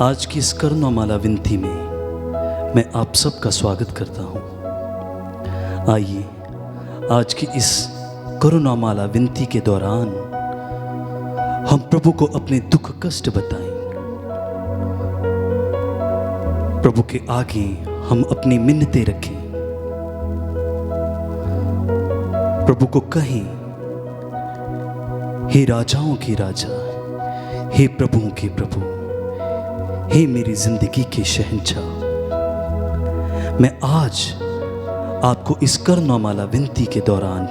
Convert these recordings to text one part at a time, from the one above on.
आज की इस करुणामाला विनती में मैं आप सबका स्वागत करता हूँ। आइए आज की इस करुणामाला विनती के दौरान हम प्रभु को अपने दुख कष्ट बताएं। प्रभु के आगे हम अपनी मिन्नतें रखें। प्रभु को कहें, हे राजाओं के राजा, हे प्रभुओं के प्रभु, हे मेरी जिंदगी के शहंशाह, मैं आज आपको इस करुणामाला विनती के दौरान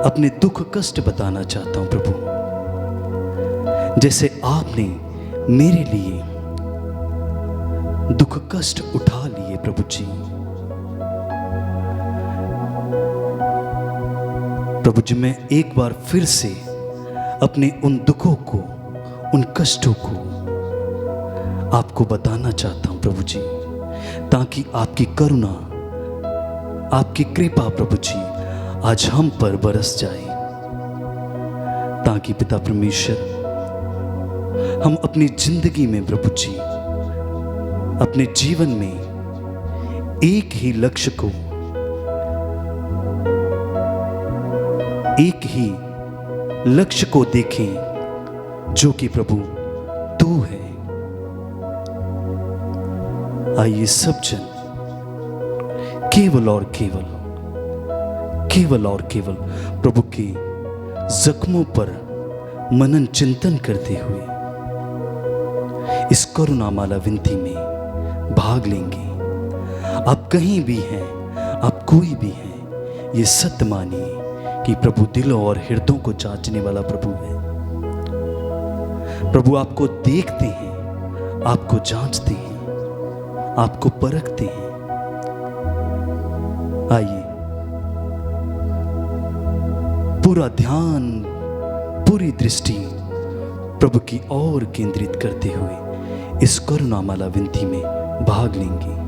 अपने दुख कष्ट बताना चाहता हूं। प्रभु, जैसे आपने मेरे लिए दुख कष्ट उठा लिए प्रभु जी। प्रभु जी, मैं एक बार फिर से अपने उन दुखों को, उन कष्टों को आपको बताना चाहता हूं प्रभु जी, ताकि आपकी करुणा, आपकी कृपा प्रभु जी आज हम पर बरस जाए, ताकि पिता परमेश्वर हम अपनी जिंदगी में प्रभु जी, अपने जीवन में एक ही लक्ष्य को, एक ही लक्ष्य को देखें, जो कि प्रभु तू है। आइए सब जन केवल और केवल प्रभु के जख्मों पर मनन चिंतन करते हुए इस करुणामाला विनती में भाग लेंगे। आप कहीं भी हैं, आप कोई भी हैं, ये सत्य मानिए कि प्रभु दिलों और हृदयों को जांचने वाला प्रभु है। प्रभु आपको देखते हैं, आपको जांचते हैं, आपको परखते हैं। आइए पूरा ध्यान, पूरी दृष्टि प्रभु की ओर केंद्रित करते हुए इस करुणामाला विनती में भाग लेंगे।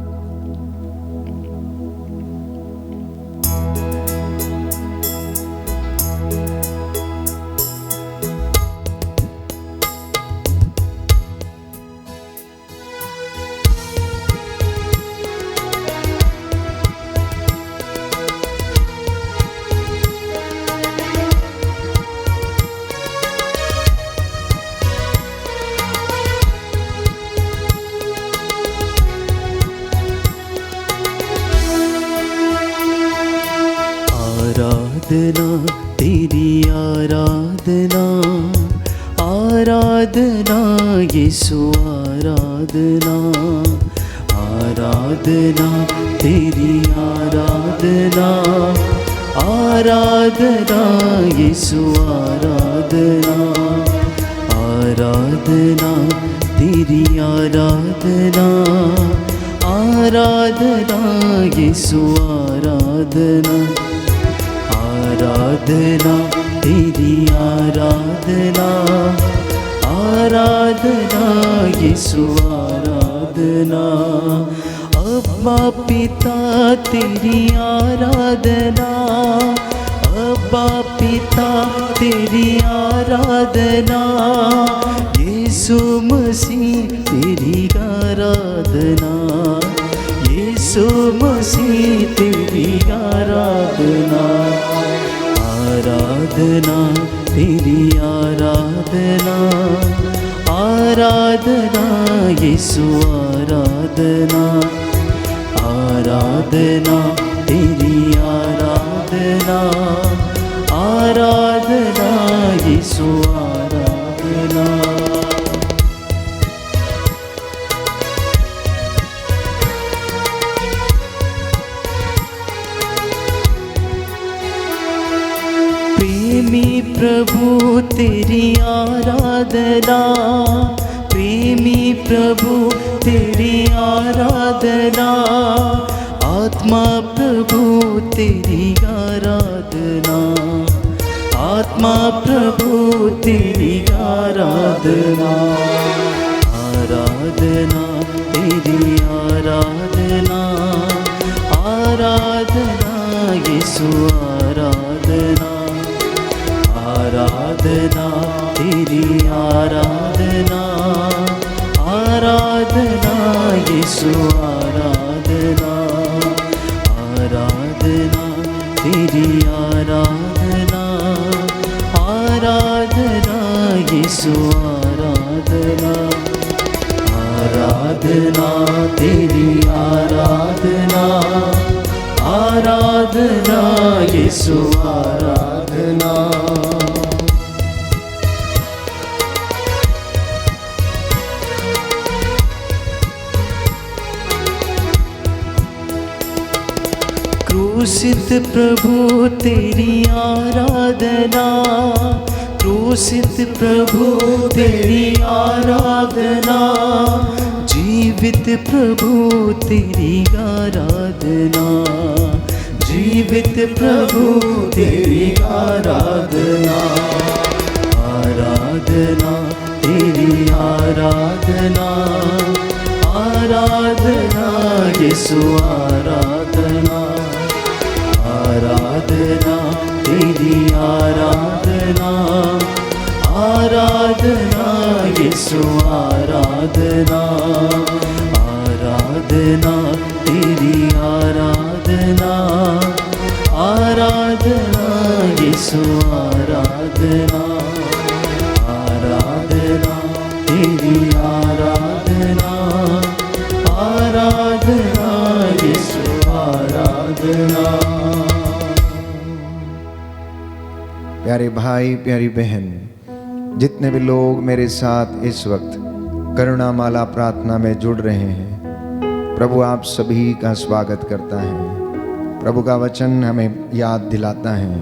आराधना तेरी आराधना, आराधना यीशु आराधना, आराधना तेरी आराधना, आराधना यीशु आराधना, आराधना तेरी आराधना, आराधना यीशु आराधना, आराधना तेरी आराधना, आराधना यीशु आराधना। अब्बा पिता तेरी आराधना, अब्बा पिता तेरी आराधना, यीशु मसीह तेरी आराधना, यीशु मसीह तेरी आराधना, आराधना तेरी आराधना, आराधना यीशु आराधना, आराधना तेरी आराधना, आराधना यीशु आराधना। प्रेमी प्रभु तेरी आराधना, प्रेमी प्रभु तेरी आराधना, आत्मा प्रभु तेरी आराधना, आत्मा प्रभु तेरी आराधना, आराधना तेरी आराधना, आराधना यीशु आराधना, आराधना तेरी आराधना, यीशु आराधना, आराधना तेरी आराधना, आराधना यीशु आराधना, आराधना तेरी आराधना, आराधना यीशु आराधना। क्रूसित प्रभु तेरी आराधना, क्रूसित प्रभु तेरी आराधना, जीवित प्रभु तेरी आराधना, जीवित प्रभु तेरी आराधना, आराधना तेरी आराधना, आराधना यीशु आराधना, आराधना तेरी आराधना, आराधना यीशु आराधना, आराधना तेरी आराधना, आराधना यीशु आराधना, आराधना तेरी आराधना, आराधना यीशु आराधना। प्यारे भाई, प्यारी बहन, जितने भी लोग मेरे साथ इस वक्त करुणा माला प्रार्थना में जुड़ रहे हैं, प्रभु आप सभी का स्वागत करता है। प्रभु का वचन हमें याद दिलाता है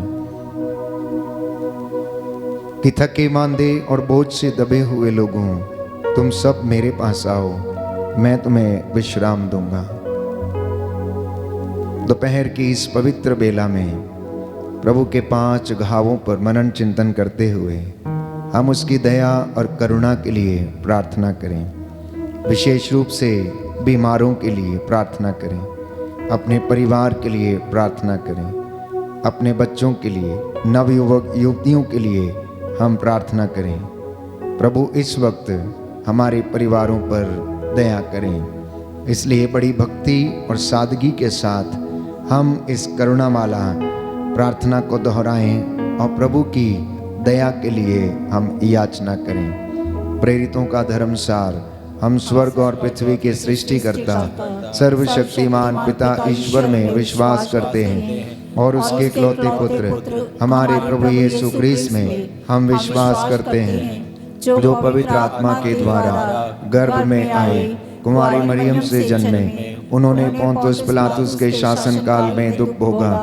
कि थके मांदे और बोझ से दबे हुए लोगों, तुम सब मेरे पास आओ, मैं तुम्हें विश्राम दूंगा। दोपहर की इस पवित्र बेला में प्रभु के 5 घावों पर मनन चिंतन करते हुए हम उसकी दया और करुणा के लिए प्रार्थना करें। विशेष रूप से बीमारों के लिए प्रार्थना करें, अपने परिवार के लिए प्रार्थना करें, अपने बच्चों के लिए, नवयुवक युवतियों के लिए हम प्रार्थना करें। प्रभु इस वक्त हमारे परिवारों पर दया करें। इसलिए बड़ी भक्ति और सादगी के साथ हम इस करुणा माला प्रार्थना को दोहराएं और प्रभु की दया के लिए हम याचना करें। प्रेरितों का धर्मसार हम स्वर्ग और पृथ्वी के सृष्टिकर्ता सर्वशक्तिमान पिता ईश्वर में विश्वास करते हैं और उसके इकलौते पुत्र हमारे प्रभु यीशु क्रिस्त में हम विश्वास करते हैं, जो पवित्र आत्मा के द्वारा गर्भ में आए, कुंवारी मरियम से जन्मे, उन्होंने पोंतुस पिलातुस के शासन काल में दुख भोगा,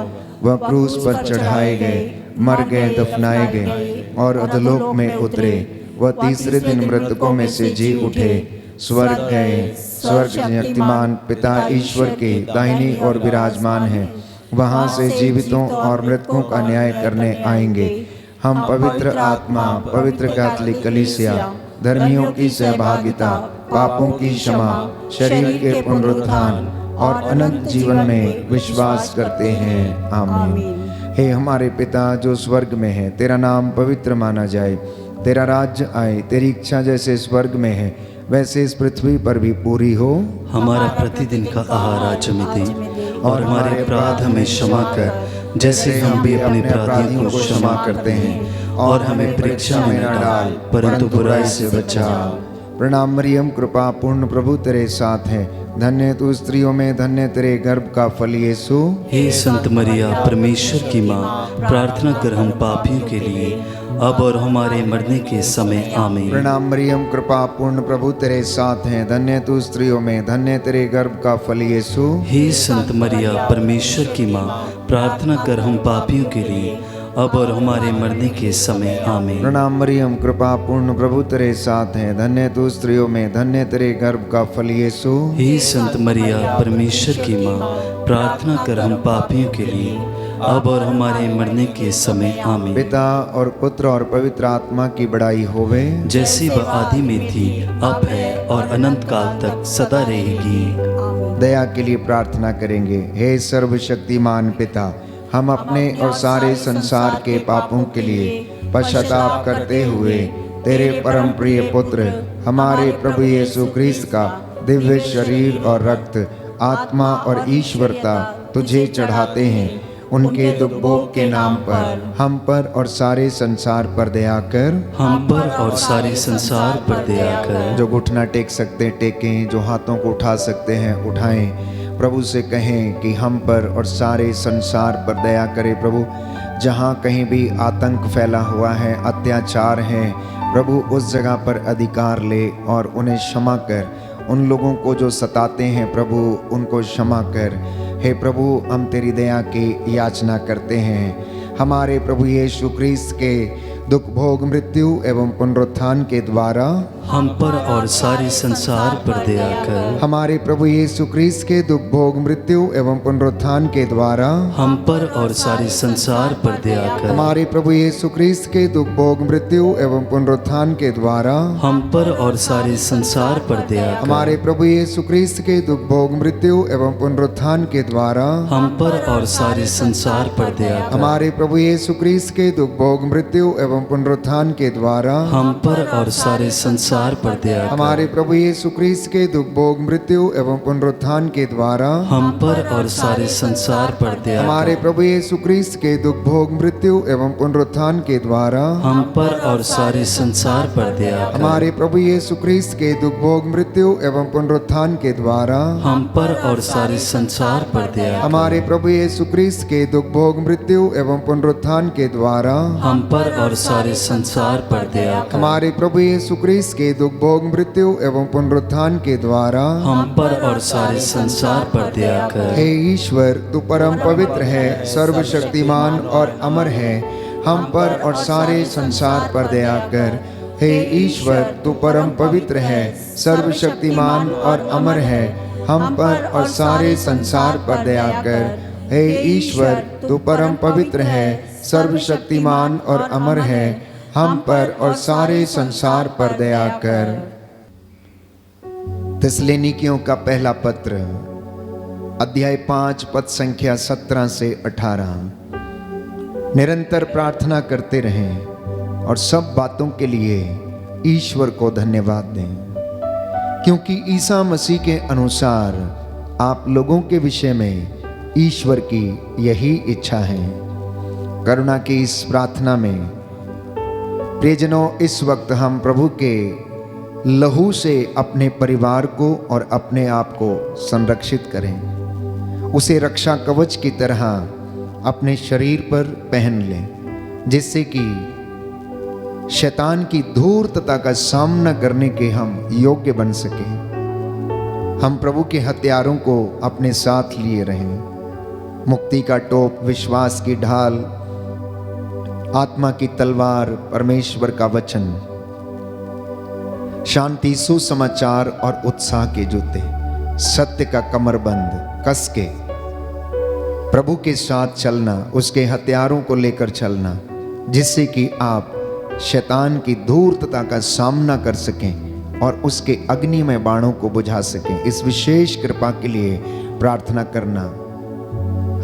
वह क्रूस पर चढ़ाए गए, मर गए, दफनाए गए और अधोलोक में उतरे, वह तीसरे दिन मृतकों में से जी उठे, स्वर्ग गए, स्वर्ग शक्तिमान पिता ईश्वर के दाहिनी ओर विराजमान है, वहां से जीवितों और मृतकों का न्याय करने आएंगे। हम पवित्र आत्मा, पवित्र कैथोलिक कलीसिया, धर्मियों की सहभागिता, पापों की क्षमा, शरीर के पुनरुत्थान और अनंत जीवन में विश्वास करते हैं। आमीन। हे हमारे पिता जो स्वर्ग में है, तेरा नाम पवित्र माना जाए, तेरा राज्य आए, तेरी इच्छा जैसे स्वर्ग में है वैसे इस पृथ्वी पर भी पूरी हो। हमारा प्रतिदिन का आहार आज हमें दे और हमारे अपराध हमें क्षमा कर, जैसे हम भी अपने अपराधियों को क्षमा करते हैं, और हमें परीक्षा में न डाल परंतु बुराई से बचा। प्रणाम मरियम, कृपा पूर्ण प्रभु तेरे साथ है, धन्य तू स्त्रियों में, धन्य तेरे गर्भ का फल यीशु। हे संत मरिया परमेश्वर की माँ, प्रार्थना कर हम पापियों के लिए अब और हमारे मरने के समय आमीन। प्रणाम मरियम, कृपा पूर्ण प्रभु तेरे साथ है, धन्य तू स्त्रियों में, धन्य तेरे गर्भ का फल यीशु। हे संत मरिया परमेश्वर की माँ, प्रार्थना कर हम पापियों के लिए अब और हमारे मरने के समय आमीन। प्रणाम मरियम, कृपा पूर्ण प्रभु तेरे साथ है, धन्य तू स्त्रियों में, धन्य तेरे गर्भ का फल यीशु। हे संत मरिया परमेश्वर की माँ, प्रार्थना कर हम पापियों के लिए अब और हमारे मरने के समय आमीन। पिता और पुत्र और पवित्र आत्मा की बड़ाई होवे, जैसी वह आदि में थी, अब है और अनंत काल तक सदा रहेगी। दया के लिए प्रार्थना करेंगे। हे सर्वशक्तिमान पिता, हम अपने और सारे संसार के पापों के लिए पश्चाताप करते हुए तेरे परम प्रिय पुत्र हमारे प्रभु यीशु क्रिस्त का दिव्य शरीर और रक्त, आत्मा और ईश्वरता तुझे चढ़ाते हैं। उनके दुख भोग के नाम पर हम पर और सारे संसार पर दया कर। हम पर और सारे संसार पर दया कर। जो घुटना टेक सकते टेकें, जो हाथों को उठा सकते हैं उठाएं। प्रभु से कहें कि हम पर और सारे संसार पर दया करे। प्रभु, जहाँ कहीं भी आतंक फैला हुआ है, अत्याचार है, प्रभु उस जगह पर अधिकार ले और उन्हें क्षमा कर। उन लोगों को जो सताते हैं प्रभु, उनको क्षमा कर। हे प्रभु, हम तेरी दया की याचना करते हैं। हमारे प्रभु यीशु क्रिस्त के दुख भोग मृत्यु एवं पुनरुत्थान के द्वारा हम पर और सारे संसार पर दया कर। हमारे प्रभु यीशु क्रिस्त के दुख भोग मृत्यु एवं पुनरुत्थान के द्वारा हम पर और सारे संसार पर दया कर। हमारे प्रभु यीशु क्रिस्त के दुख भोग मृत्यु एवं पुनरुत्थान के द्वारा हम पर और सारे संसार पर दया कर। हमारे प्रभु यीशु क्रिस्त के दुख भोग मृत्यु एवं पुनरुत्थान के द्वारा हम पर और सारे संसार पर दया कर। हमारे प्रभु यीशु क्रिस्त के दुख भोग मृत्यु एवं पुनरुत्थान के द्वारा हम पर और सारे संसार पर दया कर। हमारे प्रभु यीशु क्रिस्त के दुख भोग मृत्यु एवं पुनरुत्थान के द्वारा हम पर और सारे संसार पर दया कर। हमारे प्रभु यीशु क्रिस्त के दुख भोग मृत्यु एवं पुनरुत्थान के द्वारा हम पर और सारे संसार पर दया कर। हमारे प्रभु यीशु क्रिस्त के दुख भोग मृत्यु एवं पुनरुत्थान के द्वारा हम पर और सारे संसार पर दया कर। हमारे प्रभु यीशु क्रिस्त के दुख भोग मृत्यु एवं पुनरुत्थान के द्वारा हम पर और सारे संसार पर दया कर। हमारे प्रभु यीशु क्रिस्त के दुख भोग मृत्यु एवं पुनरुत्थान के द्वारा हम पर और सारे संसार पर दया कर। हे ईश्वर, तू परम पवित्र है, सर्वशक्तिमान और अमर है। हम पर और सारे संसार पर दया कर। हे ईश्वर, तू परम पवित्र है, सर्वशक्तिमान और अमर है। हम पर और सारे संसार पर दया कर। हे ईश्वर, तू परम पवित्र है, सर्वशक्तिमान और अमर है। हम पर और सारे संसार पर दया कर। थिस्सलुनीकियों का पहला पत्र, अध्याय 5 पद संख्या 17 से 18। निरंतर प्रार्थना करते रहें और सब बातों के लिए ईश्वर को धन्यवाद दें, क्योंकि ईसा मसीह के अनुसार आप लोगों के विषय में ईश्वर की यही इच्छा है। करुणा की इस प्रार्थना में प्रियजनों, इस वक्त हम प्रभु के लहू से अपने परिवार को और अपने आप को संरक्षित करें। उसे रक्षा कवच की तरह अपने शरीर पर पहन लें, जिससे कि शैतान की धूर्तता का सामना करने के हम योग्य बन सकें। हम प्रभु के हथियारों को अपने साथ लिए रहें। मुक्ति का टोप, विश्वास की ढाल, आत्मा की तलवार, परमेश्वर का वचन, शांति, सुसमाचार और उत्साह के जूते, सत्य का कमरबंद कस के प्रभु के साथ चलना, उसके हथियारों को लेकर चलना, जिससे कि आप शैतान की धूर्तता का सामना कर सकें और उसके अग्निमय बाणों को बुझा सकें। इस विशेष कृपा के लिए प्रार्थना करना।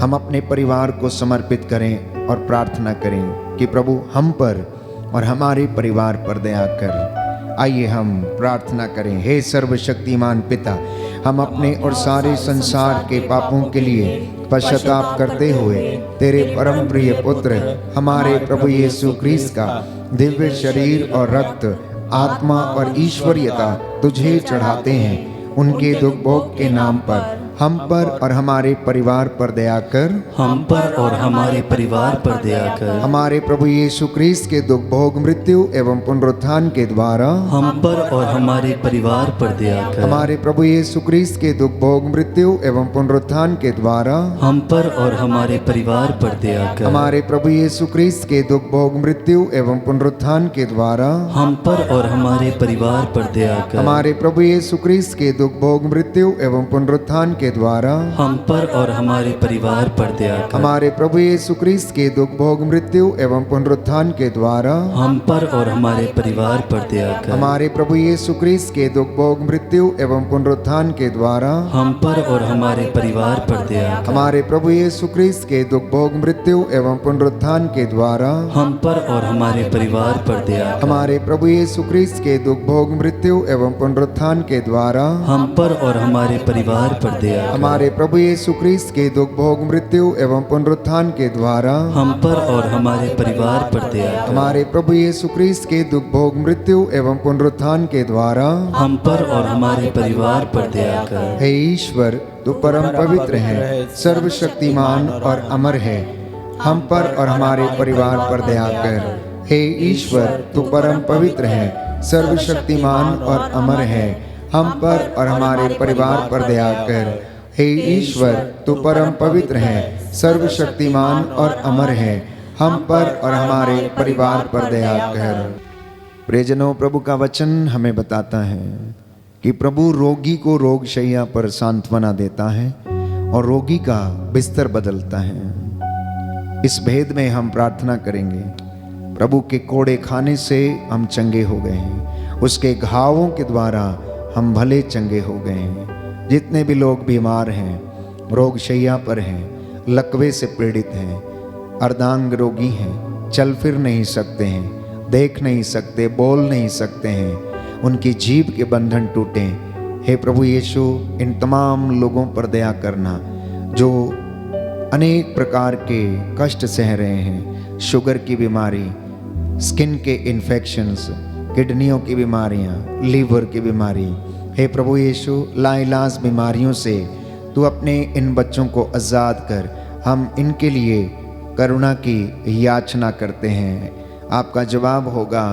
हम अपने परिवार को समर्पित करें और प्रार्थना करें कि प्रभु हम पर और हमारे परिवार पर दया कर। आइए हम प्रार्थना करें। हे सर्वशक्तिमान पिता, हम अपने और सारे संसार के पापों के लिए पश्चाताप करते हुए तेरे परम प्रिय पुत्र हमारे प्रभु यीशु क्रिस्त का दिव्य शरीर और रक्त, आत्मा और ईश्वरीयता तुझे चढ़ाते हैं। उनके दुख भोग के नाम पर हम पर और हमारे परिवार पर दया कर। हम पर और हमारे परिवार पर दया कर। हमारे प्रभु यीशु क्रिस्त के दुख भोग मृत्यु एवं पुनरुत्थान के द्वारा हम पर और हमारे परिवार पर दया कर। हमारे प्रभु यीशु क्रिस्त के दुख भोग मृत्यु एवं पुनरुत्थान के द्वारा हम पर और हमारे परिवार पर दया कर। हमारे प्रभु यीशु क्रिस्त के दुख भोग मृत्यु एवं पुनरुत्थान के द्वारा हम पर और हमारे परिवार पर दया कर। हमारे प्रभु यीशु क्रिस्त के दुख भोग मृत्यु एवं पुनरुत्थान के द्वारा हम पर और हमारे परिवार पर दया कर। हमारे प्रभु यीशु क्रिस्त के दुख भोग मृत्यु एवं पुनरुत्थान के द्वारा हम पर और हमारे परिवार पर दया कर। हमारे प्रभु यीशु क्रिस्त के दुख भोग मृत्यु एवं पुनरुत्थान के द्वारा हम पर और हमारे परिवार पर दया कर। हमारे प्रभु यीशु क्रिस्त के दुख भोग मृत्यु एवं पुनरुत्थान के द्वारा हम पर और हमारे परिवार पर दया कर। हमारे प्रभु यीशु क्रिस्त के दुख भोग मृत्यु एवं पुनरुत्थान के द्वारा हम पर और हमारे परिवार पर दया कर। हमारे प्रभु यीशु क्रिस्त के दुख भोग मृत्यु एवं पुनरुत्थान के द्वारा हम पर और हमारे परिवार पर दया कर। हमारे प्रभु यीशु क्रिस्त के दुख भोग मृत्यु एवं पुनरुत्थान के द्वारा हम पर और हमारे परिवार पर दया कर। हे ईश्वर, तू परम पवित्र है, सर्वशक्तिमान और अमर है, हम पर और हमारे परिवार पर दया कर। हे ईश्वर, तू परम पवित्र है, सर्वशक्तिमान और अमर है, हम पर और हमारे परिवार पर दया कर। हे ईश्वर, तू परम पवित्र है, सर्वशक्तिमान और अमर है, हम पर और हमारे परिवार पर दया कर। प्रियजनों, प्रभु का वचन हमें बताता है कि प्रभु रोगी को रोग शैया पर सांत्वना देता है और रोगी का बिस्तर बदलता है। इस भेद में हम प्रार्थना करेंगे, प्रभु के कोड़े खाने से हम चंगे हो गए हैं, उसके घावों के द्वारा हम भले चंगे हो गए हैं। जितने भी लोग बीमार हैं, रोग शैया पर हैं, लकवे से पीड़ित हैं, अर्धांग रोगी हैं, चल फिर नहीं सकते हैं, देख नहीं सकते, बोल नहीं सकते हैं, उनकी जीभ के बंधन टूटे। हे प्रभु यीशु, इन तमाम लोगों पर दया करना जो अनेक प्रकार के कष्ट सह रहे हैं, शुगर की बीमारी, स्किन के इन्फेक्शंस, किडनियों की बीमारियां, लीवर की बीमारी। हे प्रभु यीशु, लाइलाज बीमारियों से तू अपने इन बच्चों को आज़ाद कर। हम इनके लिए करुणा की याचना करते हैं। आपका जवाब होगा,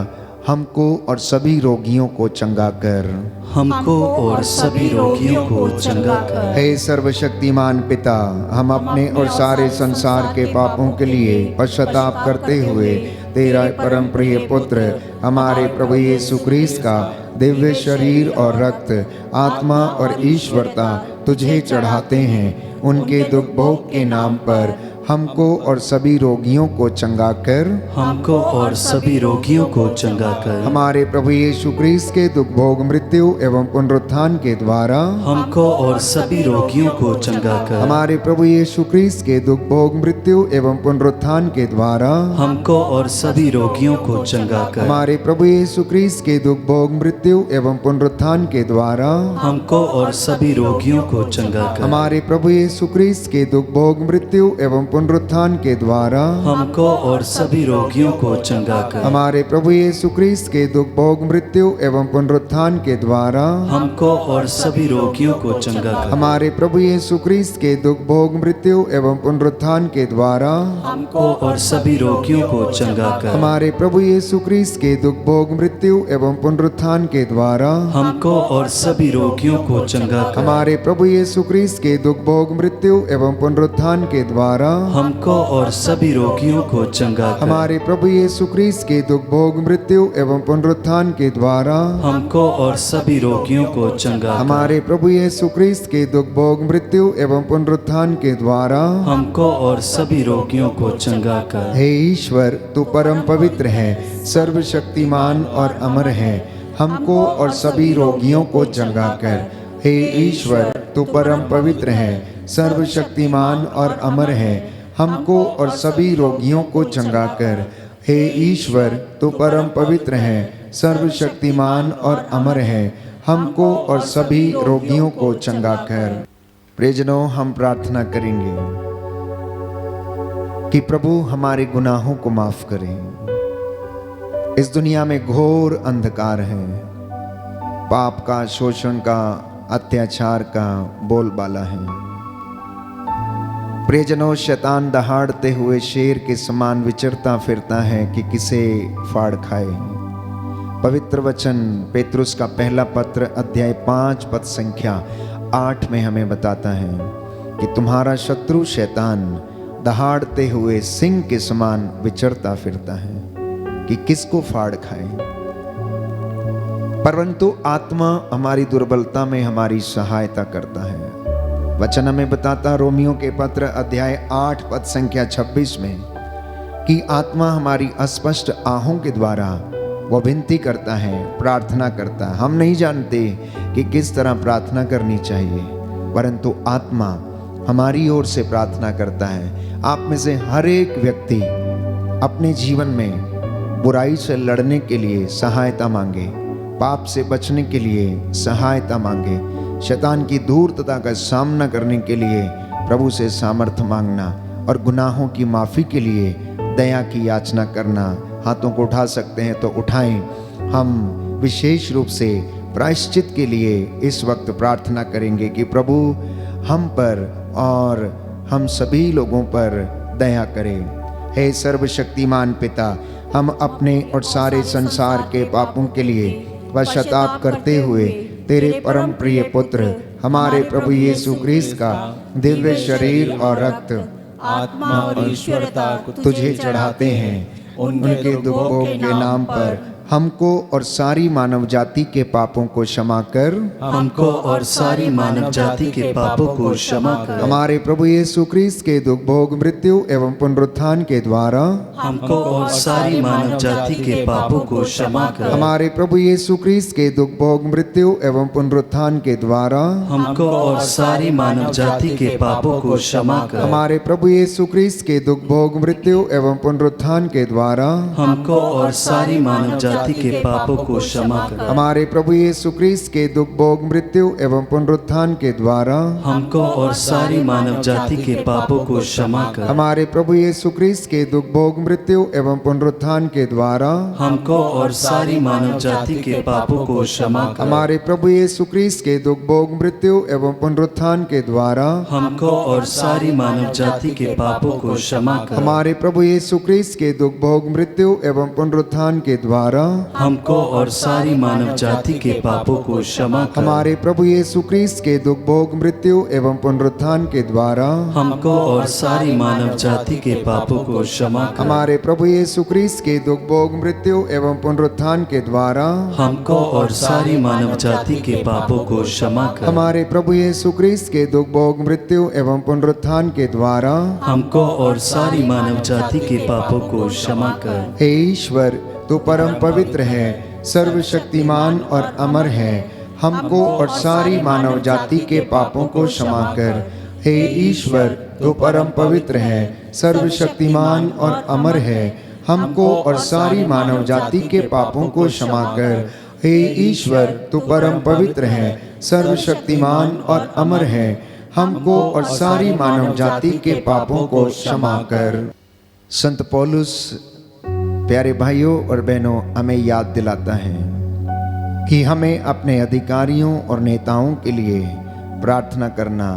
हमको और सभी रोगियों को चंगा कर। हमको और सभी रोगियों को चंगा कर। हे सर्वशक्तिमान पिता, हम अपने और सारे संसार के पापों के लिए पश्चाताप करते हुए तेरा परम प्रिय पुत्र हमारे प्रभु यीशु क्रिस्त का दिव्य शरीर और रक्त, आत्मा और ईश्वरता तुझे चढ़ाते हैं। उनके दुख भोग के नाम पर हमको और सभी रोगियों को चंगा कर। हमको और सभी रोगियों को चंगा कर। हमारे प्रभु यीशु क्रिस्त के दुख भोग मृत्यु एवं पुनरुत्थान के द्वारा हमको और सभी रोगियों को चंगा कर। हमारे प्रभु यीशु क्रिस्त के दुख भोग मृत्यु एवं पुनरुत्थान के द्वारा हमको और सभी रोगियों को चंगा कर। हमारे प्रभु यीशु क्रिस्त के दुख भोग मृत्यु एवं पुनरुत्थान के द्वारा हमको और सभी रोगियों को चंगा कर। हमारे प्रभु यीशु क्रिस्त के दुख भोग मृत्यु एवं पुनरुत्थान के द्वारा हमको और सभी रोगियों को चंगा कर। हमारे प्रभु यीशु क्रिस्त के दुख भोग मृत्यु एवं पुनरुत्थान के द्वारा हमको और सभी रोगियों को चंगा कर। हमारे प्रभु यीशु क्रिस्त के दुख भोग मृत्यु एवं पुनरुत्थान के द्वारा हमको और सभी रोगियों को चंगा कर। हमारे प्रभु यीशु क्रिस्त के दुख भोग मृत्यु एवं पुनरुत्थान के द्वारा हमको और सभी रोगियों को चंगा कर। हमारे प्रभु यीशु क्रिस्त के दुख भोग मृत्यु एवं पुनरुत्थान के द्वारा हमको और सभी रोगियों को चंगा कर। हमारे प्रभु यीशु क्रिस्त के दुख भोग मृत्यु एवं पुनरुत्थान के द्वारा हमको और सभी रोगियों को चंगा कर। हमारे प्रभु यीशु क्रिस्त के दुख भोग मृत्यु एवं पुनरुत्थान के द्वारा हमको और सभी रोगियों को चंगा कर। हे ईश्वर, तू परम पवित्र है, सर्वशक्तिमान और अमर है, हमको और सभी रोगियों को चंगा कर। हे ईश्वर, तू परम पवित्र है, सर्वशक्तिमान और अमर है, हमको और सभी रोगियों को चंगा कर। हे ईश्वर, तू परम पवित्र है, सर्वशक्तिमान और अमर है, हमको और सभी रोगियों को चंगा कर। प्रियजनों, हम प्रार्थना करेंगे कि प्रभु हमारे गुनाहों को माफ करें। इस दुनिया में घोर अंधकार है, पाप का, शोषण का, अत्याचार का बोलबाला है। प्रियजनों, शैतान दहाड़ते हुए शेर के समान विचरता फिरता है कि किसे फाड़ खाए। पवित्र वचन पेतरुस का पहला पत्र अध्याय 5 पद संख्या 8 में हमें बताता है कि तुम्हारा शत्रु शैतान दहाड़ते हुए सिंह के समान विचरता फिरता है कि किसको फाड़ खाए। परंतु आत्मा हमारी दुर्बलता में हमारी सहायता करता है। वचन हमें बताता रोमियो के पत्र अध्याय 8 पद संख्या 26 में कि आत्मा हमारी अस्पष्ट आहों के द्वारा वो विनती करता है, प्रार्थना करता है। हम नहीं जानते कि किस तरह प्रार्थना करनी चाहिए, परंतु आत्मा हमारी ओर से प्रार्थना करता है। आप में से हर एक व्यक्ति अपने जीवन में बुराई से लड़ने के लिए सहायता मांगे, पाप से बचने के लिए सहायता मांगे, शैतान की धूर्तता का सामना करने के लिए प्रभु से सामर्थ्य मांगना और गुनाहों की माफ़ी के लिए दया की याचना करना। हाथों को उठा सकते हैं तो उठाएं। हम विशेष रूप से प्रायश्चित के लिए इस वक्त प्रार्थना करेंगे कि प्रभु हम पर और हम सभी लोगों पर दया करें। हे सर्वशक्तिमान पिता, हम अपने और सारे संसार के पापों के लिए पश्चाताप करते हुए तेरे परम प्रिय पुत्र हमारे प्रभु यीशु क्रिस्त का दिव्य शरीर और रक्त, आत्मा और ईश्वरता को तुझे चढ़ाते हैं। उनके दुख भोग के नाम पर हमको और सारी मानव जाति के पापों को क्षमा कर, हमको और सारी मानव जाति के पापों को क्षमा कर। हमारे प्रभु यीशु क्रिस्त के दुख भोग मृत्यु एवं पुनरुत्थान के द्वारा हमको और सारी मानव जाति के पापों को क्षमा कर। हमारे प्रभु यीशु क्रिस्त के दुख भोग मृत्यु एवं पुनरुत्थान के द्वारा हमको और सारी मानव जाति के पापों को क्षमा कर। हमारे प्रभु यीशु क्रिस्त के दुख भोग मृत्यु एवं पुनरुत्थान के द्वारा हमको और सारी मानव जाति के पापों को क्षमा कर। हमारे प्रभु यीशु क्रिस्त के दुख भोग मृत्यु एवं पुनरुत्थान के द्वारा हमको और सारी मानव जाति के पापों को क्षमा कर। हमारे प्रभु यीशु क्रिस्त के दुख भोग मृत्यु एवं पुनरुत्थान के द्वारा हमको और सारी मानव जाति के पापों को क्षमा कर। हमारे प्रभु यीशु क्रिस्त के दुख भोग मृत्यु एवं पुनरुत्थान के द्वारा हमको और सारी मानव जाति के पापों को क्षमा कर। हमारे प्रभु यीशु क्रिस्त के दुख भोग मृत्यु एवं पुनरुत्थान के द्वारा हमको और सारी मानव जाति के पापों को क्षमा कर। हमारे प्रभु यीशु क्रिस्त के दुख भोग मृत्यु एवं पुनरुत्थान के द्वारा हमको और सारी मानव जाति के पापों को क्षमा कर। हमारे प्रभु यीशु क्रिस्त के दुख भोग मृत्यु एवं पुनरुत्थान के द्वारा हमको और सारी मानव जाति के पापों को क्षमा कर। हमारे प्रभु यीशु क्रिस्त के दुख भोग मृत्यु एवं पुनरुत्थान के द्वारा हमको और सारी मानव जाति के पापों को क्षमा कर। हे ईश्वर, तू परम पवित्र है, सर्वशक्तिमान और अमर है। हमको और सारी मानव जाति के पापों को क्षमा कर। हे ईश्वर, तू परम पवित्र है, सर्वशक्तिमान और अमर है। हमको और सारी मानव जाति के पापों को क्षमा कर। हे ईश्वर, तू परम पवित्र है, सर्वशक्तिमान और अमर है। हमको और सारी मानव जाति के पापों को क्षमा कर। संत पौलुस प्यारे भाइयों और बहनों हमें याद दिलाता है कि हमें अपने अधिकारियों और नेताओं के लिए प्रार्थना करना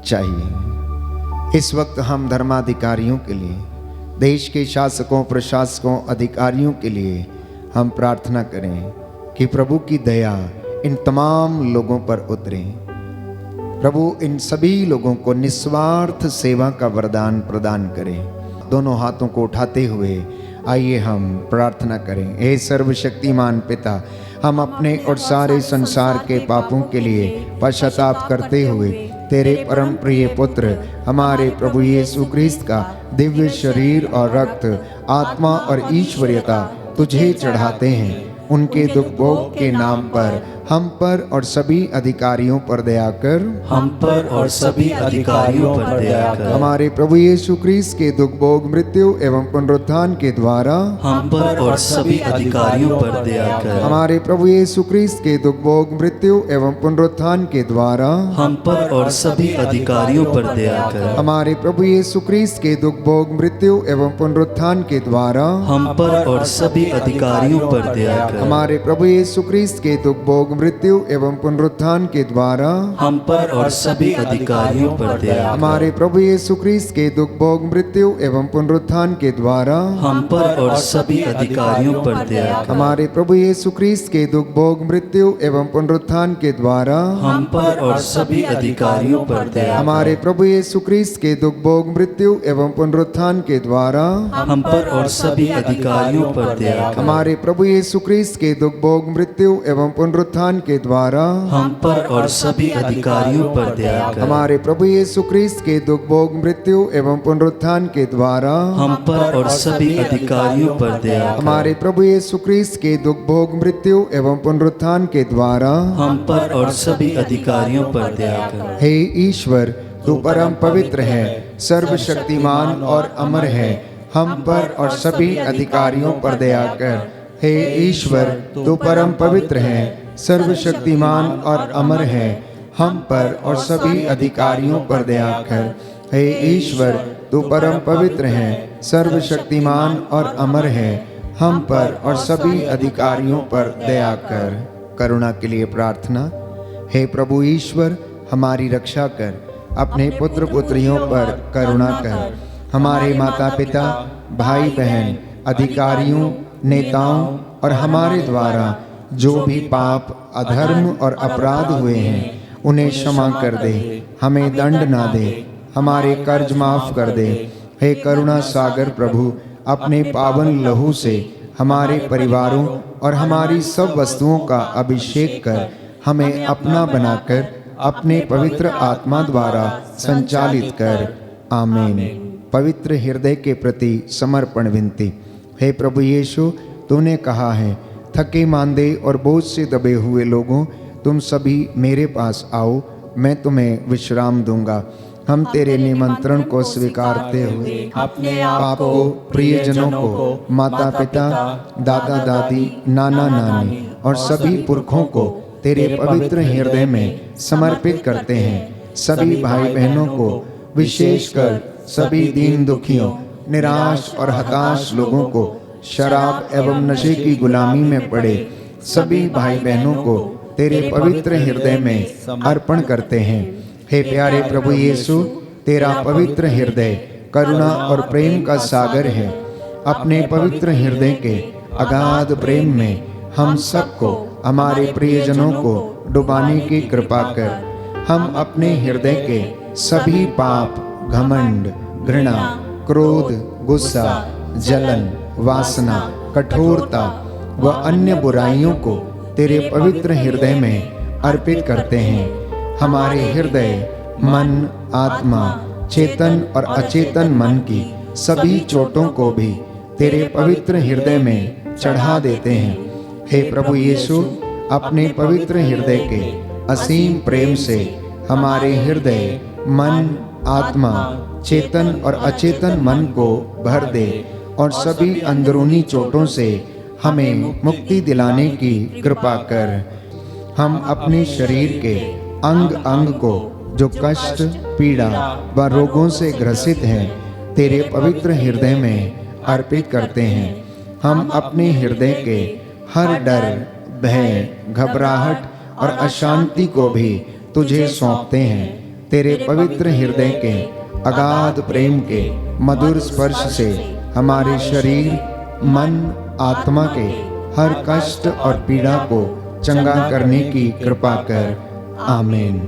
चाहिए। इस वक्त हम धर्माधिकारियों के लिए, देश के शासकों, प्रशासकों, अधिकारियों के लिए हम प्रार्थना करें कि प्रभु की दया इन तमाम लोगों पर उतरे। प्रभु इन सभी लोगों को निस्वार्थ सेवा का वरदान प्रदान करें। दोनों हाथों को उठाते हुए आइए हम प्रार्थना करें। हे सर्वशक्तिमान पिता, हम अपने और सारे संसार के पापों के लिए पश्चाताप करते हुए तेरे परम प्रिय पुत्र हमारे प्रभु यीशु क्रिस्त का दिव्य शरीर और रक्त, आत्मा और ईश्वरीयता तुझे चढ़ाते हैं। उनके दुख भोग के नाम पर हम पर और सभी अधिकारियों पर दया कर। हम पर और सभी अधिकारियों पर दया कर। हमारे प्रभु यीशु क्रिस्त के दुख भोग मृत्यु एवं पुनरुत्थान के द्वारा हम पर और सभी अधिकारियों पर दया कर। हमारे प्रभु यीशु क्रिस्त के दुख भोग मृत्यु एवं पुनरुत्थान के द्वारा हम पर और सभी अधिकारियों पर दया कर। हमारे प्रभु यीशु क्रिस्त के दुख भोग मृत्यु एवं पुनरुत्थान के द्वारा हम पर और सभी अधिकारियों पर दया कर। हमारे प्रभु यीशु क्रिस्त के दुख भोग मृत्यु एवं पुनरुत्थान के द्वारा हम पर और सभी अधिकारियों पर दया कर। हमारे प्रभु यीशु क्रिस्त के दुख भोग मृत्यु एवं पुनरुत्थान के द्वारा हम पर और सभी अधिकारियों पर दया कर। हमारे प्रभु यीशु क्रिस्त के दुख भोग मृत्यु एवं पुनरुत्थान के द्वारा हम पर और सभी अधिकारियों पर दया कर। हमारे प्रभु यीशु क्रिस्त के दुख भोग मृत्यु एवं पुनरुत्थान के द्वारा हम पर और सभी अधिकारियों पर दया कर। हमारे प्रभु यीशु क्रिस्त के दुख भोग मृत्यु एवं पुनरुत्थान पुनरुत्थान के द्वारा हम पर और सभी अधिकारियों पर दया कर। हमारे प्रभु यीशु क्रिस्त के दुख भोग मृत्यु एवं पुनरुत्थान के द्वारा हम पर और सभी अधिकारियों पर दया कर। हमारे प्रभु यीशु क्रिस्त के दुख भोग मृत्यु एवं पुनरुत्थान के द्वारा हम पर और सभी अधिकारियों पर दया कर। हे ईश्वर, तू परम पवित्र है, सर्वशक्तिमान और अमर है, हम पर और सभी अधिकारियों पर दया कर। हे ईश्वर, तू परम पवित्र है, सर्वशक्तिमान और अमर है, हम पर और सभी अधिकारियों पर दया कर। हे ईश्वर, तू परम पवित्र है, सर्वशक्तिमान और अमर है, हम पर और सभी अधिकारियों पर दया कर। करुणा के लिए प्रार्थना। हे प्रभु ईश्वर, हमारी रक्षा कर, अपने पुत्र पुत्रियों पर करुणा कर। हमारे माता पिता, भाई बहन, अधिकारियों, नेताओं और हमारे द्वारा जो भी पाप, अधर्म और अपराध हुए हैं उन्हें क्षमा कर दे, हमें दंड ना दे, हमारे कर्ज माफ कर दे। हे करुणा सागर प्रभु, अपने पावन लहू से हमारे परिवारों और हमारी सब वस्तुओं का अभिषेक कर हमें अपना बनाकर अपने पवित्र आत्मा द्वारा संचालित कर। आमीन। पवित्र हृदय के प्रति समर्पण विनती। हे प्रभु यीशु, तूने कहा है, थके मांदे और बोझ से दबे हुए लोगों, तुम सभी मेरे पास आओ, मैं तुम्हें विश्राम दूंगा। हम तेरे निमंत्रण को स्वीकारते हुए अपने आप को, प्रियजनों को, माता पिता, दादा दादी, नाना नानी और सभी पुरखों को तेरे पवित्र हृदय में समर्पित करते हैं। सभी भाई बहनों को, विशेषकर सभी दीन दुखियों, निराश और हताश लोगों को, शराब एवं नशे की गुलामी में पड़े सभी भाई बहनों को तेरे पवित्र हृदय में अर्पण करते हैं। हे प्यारे प्रभु यीशु, तेरा पवित्र हृदय करुणा और प्रेम का सागर है। अपने पवित्र हृदय के अगाध प्रेम में हम सबको, हमारे प्रियजनों को डुबाने की कृपा कर। हम अपने हृदय के सभी पाप, घमंड, घृणा, क्रोध, गुस्सा, जलन, वासना, कठोरता व अन्य बुराइयों को तेरे पवित्र हृदय में अर्पित करते हैं। हमारे हृदय, मन, आत्मा, चेतन और अचेतन मन की सभी चोटों को भी तेरे पवित्र हृदय में चढ़ा देते हैं। हे प्रभु यीशु, अपने पवित्र हृदय के असीम प्रेम से हमारे हृदय, मन, आत्मा, चेतन और अचेतन मन को भर दे और सभी अंदरूनी चोटों से हमें मुक्ति दिलाने की कृपा कर। हम अपने शरीर के अंग अंग को जो कष्ट, पीड़ा व रोगों से ग्रसित हैं, तेरे पवित्र हृदय में अर्पित करते हैं। हम अपने हृदय के हर डर, भय, घबराहट और अशांति को भी तुझे सौंपते हैं। तेरे पवित्र हृदय के अगाध प्रेम के मधुर स्पर्श से हमारे शरीर, मन, आत्मा के हर कष्ट और पीड़ा को चंगा करने की कृपा कर। आमीन।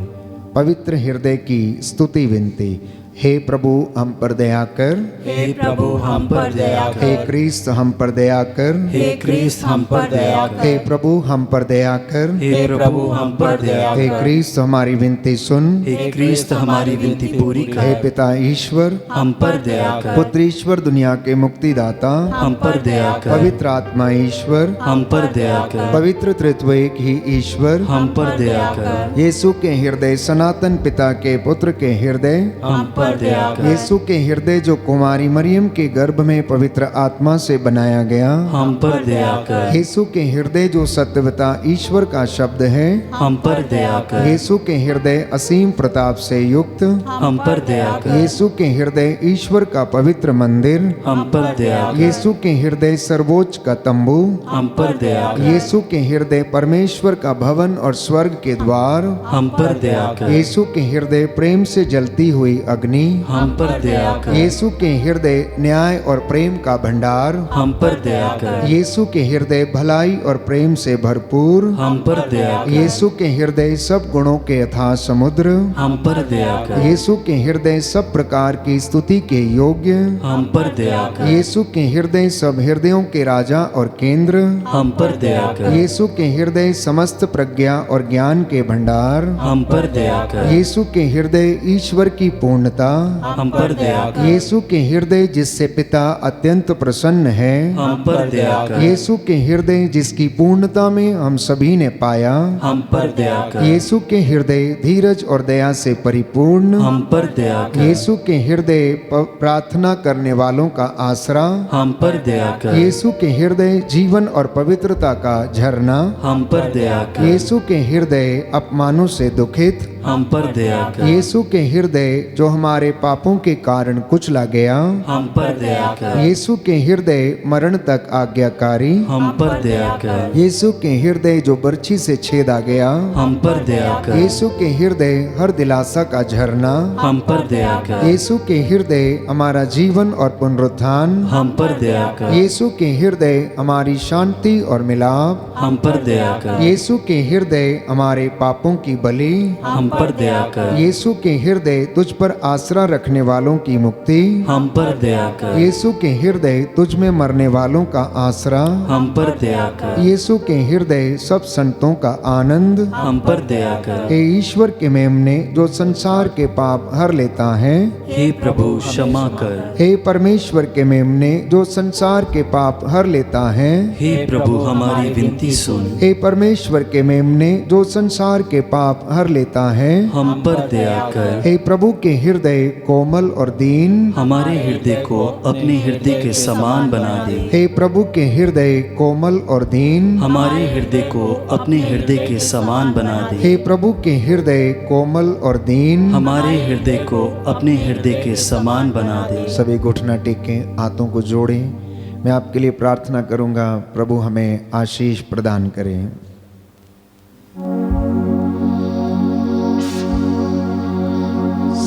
पवित्र हृदय की स्तुति विनती। हे प्रभु, हम पर दया कर। हे प्रभु, हम पर दया कर। हे क्रिस्त, हम पर दया कर। हे क्रिस्त, हम पर दया कर। हे प्रभु, हम पर दया कर। हे प्रभु, हम पर दया हे कर। क्रिस्त, हमारी विनती सुन। हे क्रिस्त, हमारी विनती पूरी हे कर। पिता ईश्वर, हम पर दया कर। पुत्र ईश्वर, दुनिया के मुक्तिदाता, हम पर दया कर। पवित्र आत्मा ईश्वर, हम पर दया कर। पवित्र त्रित्व एक ही ईश्वर, हम पर दया कर। यीशु के हृदय, सनातन पिता के पुत्र के हृदय, हम पर दया कर। यीशु के हृदय जो कुमारी मरियम के गर्भ में पवित्र आत्मा से बनाया गया, हम पर दया कर। यीशु के हृदय जो सत्यवता ईश्वर का शब्द है, हम पर दया कर। यीशु के हृदय असीम प्रताप से युक्त, हम पर दया कर। यीशु के हृदय ईश्वर का पवित्र मंदिर, हम पर दया कर। यीशु के हृदय सर्वोच्च का तंबू, हम पर दया कर। यीशु के हृदय परमेश्वर का भवन और स्वर्ग के द्वार, हम पर दया कर। यीशु के हृदय प्रेम से जलती हुई अग्नि, करनी, हम पर दया कर। यीशु के हृदय न्याय और प्रेम का भंडार, हम पर दया कर। यीशु के हृदय भलाई और प्रेम से भरपूर, हम पर दया कर। यीशु के हृदय सब गुणों के अथाह समुद्र, हम पर दया कर। यीशु के हृदय सब प्रकार की स्तुति के योग्य, हम पर दया कर। यीशु के हृदय सब हृदयों के राजा और केंद्र, हम पर दया कर। यीशु के हृदय समस्त प्रज्ञा और ज्ञान के भंडार, हम पर दया कर। यीशु के हृदय ईश्वर की पूर्णता, हम पर दया कर। यीशु के हृदय जिससे पिता अत्यंत प्रसन्न है, हम पर दया कर। यीशु के हृदय जिसकी पूर्णता में हम सभी ने पाया, हम पर दया कर। यीशु के हृदय धीरज और दया से परिपूर्ण, हम पर दया कर। यीशु के हृदय प्रार्थना करने वालों का आसरा, हम पर दया कर। यीशु के हृदय जीवन और पवित्रता का झरना, हम पर दया कर। यीशु के हृदय अपमानों से दुखित, हम पर दया कर। यीशु के हृदय जो हमारे पापों के कारण कुचला गया, हम पर दया कर। यीशु के हृदय मरण तक आज्ञाकारी, हम पर दया कर। यीशु के हृदय जो बर्छी से छेदा गया, हम पर दया कर। यीशु के हृदय हर दिलासा का झरना, हम पर दया कर। यीशु के हृदय हमारा जीवन और पुनरुत्थान, हम पर दया कर। यीशु के हृदय हमारी शांति और मिलाप, हम पर दया कर। यीशु के हृदय हमारे पापों की बलि, हम पर दया कर। यीशु के हृदय तुझ पर आसरा रखने वालों की मुक्ति, हम पर दया कर। यीशु के हृदय तुझ में मरने वालों का आसरा, हम पर दया कर। यीशु के हृदय सब संतों का आनंद, हम पर दया कर। हे ईश्वर के मेमने जो संसार के पाप हर लेता है, हे प्रभु क्षमा कर। हे परमेश्वर के मेमने जो संसार के पाप हर लेता है, हे प्रभु हमारी विनती सुन। हे परमेश्वर के मेमने जो संसार के पाप हर लेता है, हम पर दया कर। हे प्रभु के हृदय कोमल और दीन, हमारे हृदय को अपने हृदय के समान बना दे। हे प्रभु के हृदय कोमल और दीन, हमारे हृदय को अपने हृदय के समान बना दे। हे प्रभु के हृदय कोमल और दीन, हमारे हृदय को अपने हृदय के समान बना दे। सभी घुटना टेकें, हाथों को जोड़ें। मैं आपके लिए प्रार्थना करूंगा, प्रभु हमें आशीष प्रदान करें।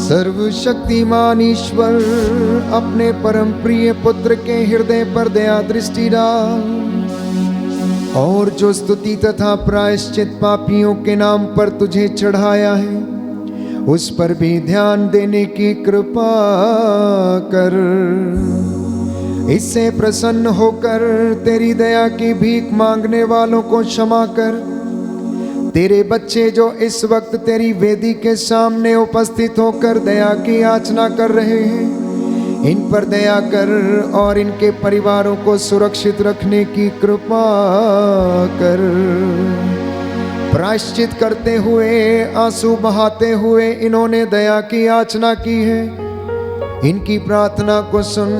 सर्वशक्तिमान ईश्वर अपने परम प्रिय पुत्र के हृदय पर दया दृष्टि डाल और जो स्तुति तथा प्रायश्चित पापियों के नाम पर तुझे चढ़ाया है, उस पर भी ध्यान देने की कृपा कर। इससे प्रसन्न होकर तेरी दया की भीख मांगने वालों को क्षमा कर। तेरे बच्चे जो इस वक्त तेरी वेदी के सामने उपस्थित होकर दया की याचना कर रहे हैं, इन पर दया कर और इनके परिवारों को सुरक्षित रखने की कृपा कर। प्रायश्चित करते हुए, आंसू बहाते हुए इन्होंने दया की याचना की है। इनकी प्रार्थना को सुन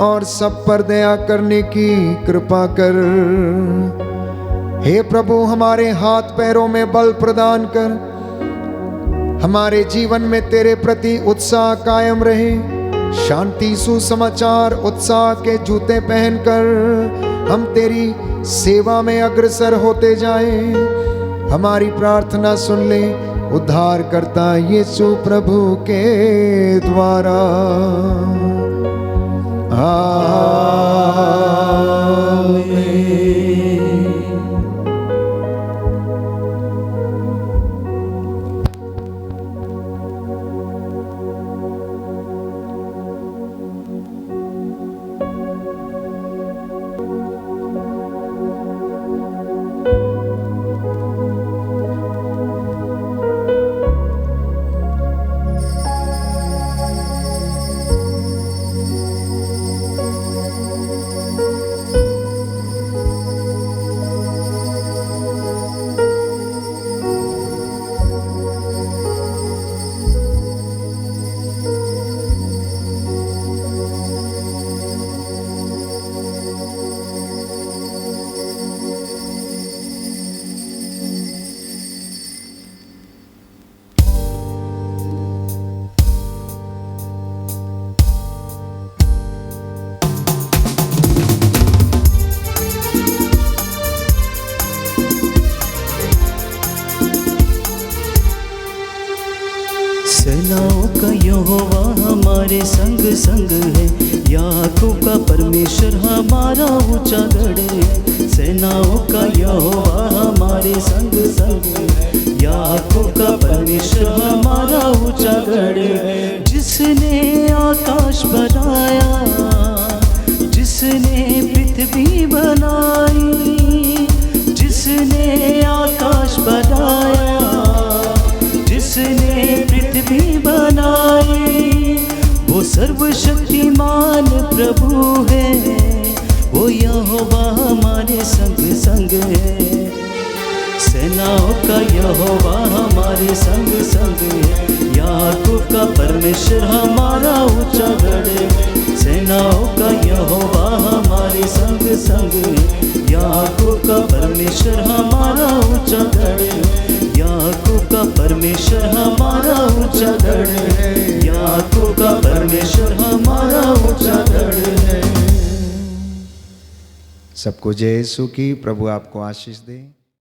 और सब पर दया करने की कृपा कर। हे प्रभु, हमारे हाथ पैरों में बल प्रदान कर, हमारे जीवन में तेरे प्रति उत्साह कायम रहे। शांति, सुसमाचार, उत्साह के जूते पहनकर हम तेरी सेवा में अग्रसर होते जाएं। हमारी प्रार्थना सुन ले उद्धारकर्ता यीशु प्रभु के द्वारा। आमीन। सेनाओं का यहोवा हमारे संग संग है, याकूब का परमेश्वर हमारा ऊंचा गढ़ है। सेनाओं का यहोवा हमारे संग संग है, याकूब का परमेश्वर हमारा ऊंचा गढ़ है। जिसने आकाश बनाया, जिसने पृथ्वी बनाई, जिसने आकाश बनाया, जिसने पृथ्वी बनाई, वो सर्वशक्तिमान प्रभु है, वो यहोवा हमारे संग संग है। सेनाओं का यहोवा हमारे संग संग है, याकूब का परमेश्वर हमारा ऊंचा गढ़ है। सेनाओं का यहोवा हमारे संग संग है, याकूब का परमेश्वर हमारा ऊंचा गढ़ है। याकूब का परमेश्वर हमारा ऊंचा गढ़ है, याकूब का परमेश्वर हमारा ऊंचा गढ़ है। सबको जय यीशु की। प्रभु आपको आशीष दे।